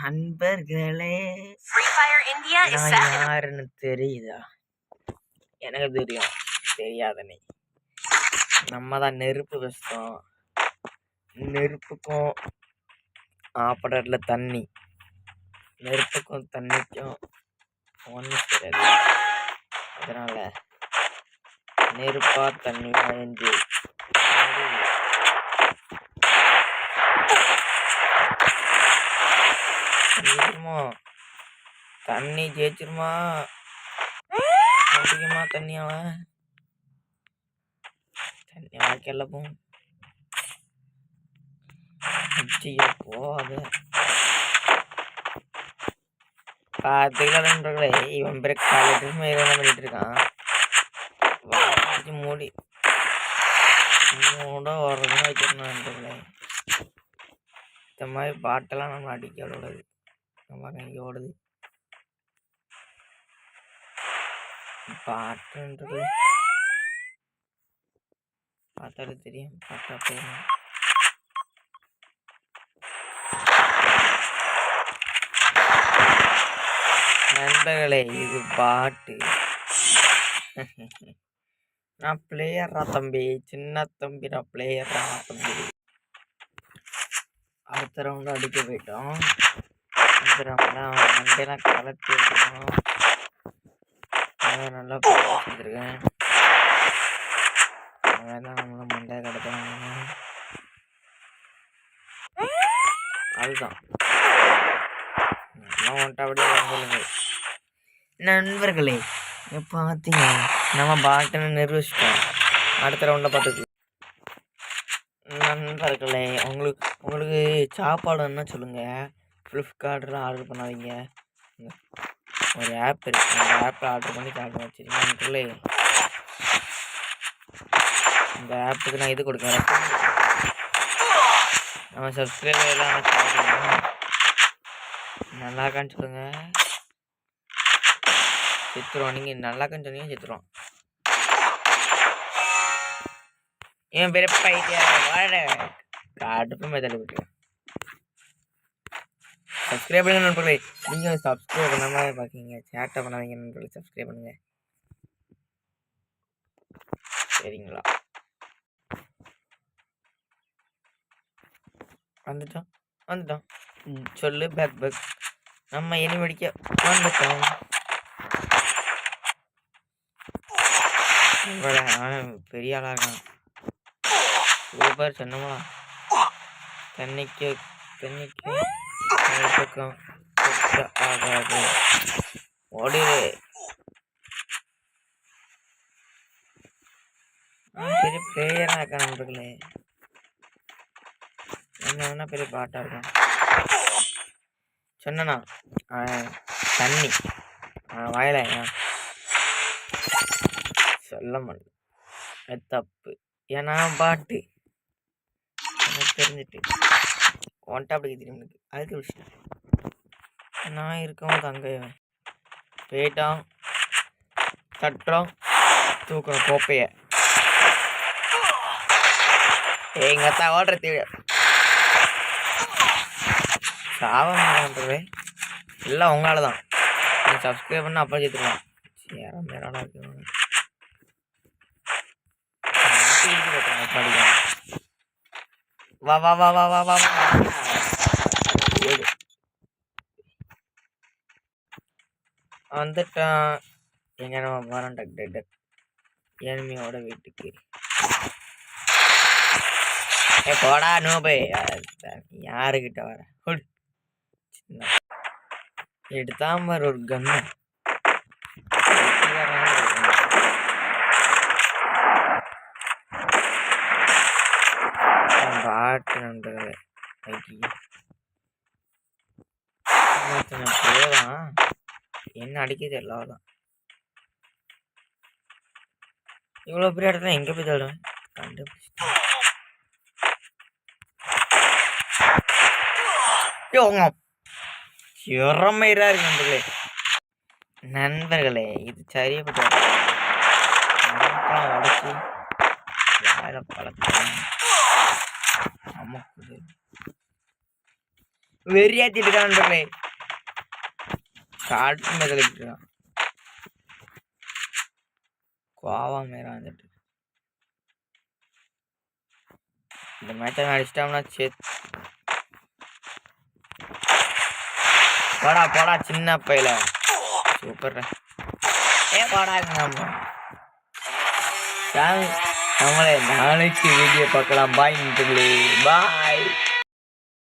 நண்பர்களே, நான் யாருன்னு தெரியுதா? எனக்கு தெரியும், தெரியாதனே. நம்ம தான் நெருப்பு வச்சோம். நெருப்புக்கும் ஆப்பரேட்டர்ல தண்ணி, நெருப்புக்கும் தண்ணிக்கும் ஒன்று தெரியாது. அதனால நெருப்பா தண்ணி அழிஞ்சு தண்ணி ஜெயிச்சிருமா? அதிகமா தண்ணியாவ தண்ணி வாழ்க்கையில போகும். போகாது பார்த்துக்கலான்றே. இவன் பிறகு காலேஜ் என்ன பண்ணிட்டு இருக்கான்? மூடி மூட ஓடுறதுன்னு வச்சிருந்தான்றே. இந்த மாதிரி பாட்டெல்லாம் நம்ம அடிக்க விடாது. நம்ம இங்கே ஓடுது பாட்டுன்றது பார்த்தாலே தெரியும். பார்த்தா போயிடும். நண்பர்களே, இது பாட்டு. நான் பிளேயரா தம்பி, சின்ன தம்பி. நான் பிளேயரா தம்பி. அடுத்த ரவுண்டு அடிக்க போயிட்டோம். அடுத்த ரவுண்ட்லாம் மண்டெல்லாம் கலத்தி இருக்கணும். நல்லா பார்த்துருக்கேன். அதான் நம்மளும் மண்டை கிடத்தாங்க. அதுதான் அப்படியே நண்பர்களே, பார்த்தீங்க நம்ம பாட்டுன்னு நிரூபிச்சிட்டோம். அடுத்த ரவுண்டில் பார்த்துக்கலாம். நண்பர்களே, உங்களுக்கு சாப்பாடுன்னா சொல்லுங்கள். ஃப்ளிப்கார்ட்டில் ஆர்டர் பண்ணாதீங்க. ஒரு ஆப் இருக்குது, அந்த ஆப்பில் ஆர்டர் பண்ணி சாப்பிட வச்சுருங்க. நண்பர்களே, இந்த ஆப்புக்கு நான் இது கொடுக்குறேன். நம்ம சப்ஸ்கிரைபர் எல்லாம் சாப்பிடுவோம். நல்லா இருக்கான்னு சொல்லுங்கள். சித்துருவோம். நீங்கள் நல்லா இருக்கான்னு சொன்னீங்க, சித்துருவோம். என் பேர் பைத்தியா வாழ காட்டுமே தள்ளி விட்டு சப்ஸ்கிரைப் பண்ணுங்க நண்பர்களே. நீங்கள் சப்ஸ்கிரைப் பண்ணாம பார்க்கீங்க, சேட்டை பண்ணாதீங்க நண்பர்களே. சப்ஸ்கிரைப் பண்ணுங்க, சரிங்களா? வந்துட்டோம் சொல்லு. பேக் நம்ம இனி முடிக்க வந்துட்டோம். பெரிய ஆளா இருக்கான். சூப்பர். சொன்னோமா தண்ணிக்கு பக்கம் ஆகாது. ஓடிடு. பெரிய பிளேயரா இருக்கா நண்பர்களே. என்ன பெரிய பாட்டா இருக்கும் சொன்னா. தண்ணி வயல சொல்ல மாட்டேன். தப்பு. ஏன்னா பாட்டு தெரிஞ்சுட்டு ஒன்ட்டா அப்படி திரும்பி அதுக்கு விஷயம். நான் இருக்கவும் தங்க போயிட்டோம். தட்டுறோம், தூக்குறோம் கோப்பைய. எங்க அத்தா ஓடுற தீவிர சாவன்றே எல்லாம் உங்களால தான். நீ சப்ஸ்கிரைப் பண்ண அப்போ சேர்த்துருவான். மேலாடா இருக்கு. வா வா வா வா வா வா வந்துட்டான். எங்க நம்ம வரோம் டக் எனிமியோட வீட்டுக்கு. போடா நோபே. யாருக்கிட்ட வர எடுத்தாம ஒரு கண்ணு பாட்டு நண்பர்களே. போதான் என்ன அடிக்கிறது எல்லாரும். இவ்வளோ பெரிய இடத்துல எங்கே போய் தள்ளுவேன் கண்டுபிடிச்சிட்டேன். இறமையா இருக்கு நண்பர்களே. இது சரியப்பட்ட உடச்சி வேலை பழக்கம் நமக்கு. வெறியாத்திட்டு இருக்கான்றே காட்டு மேதான் கோவா மேரா வந்துட்டு இந்த மேட்சை அடிச்சிட்டோம்னா சேத் போடா போடா சின்ன பையில சூப்பர் போடாங்க நம்மளே நாளைக்கு வீடியோ பார்க்கலாம் பாய் பாய்.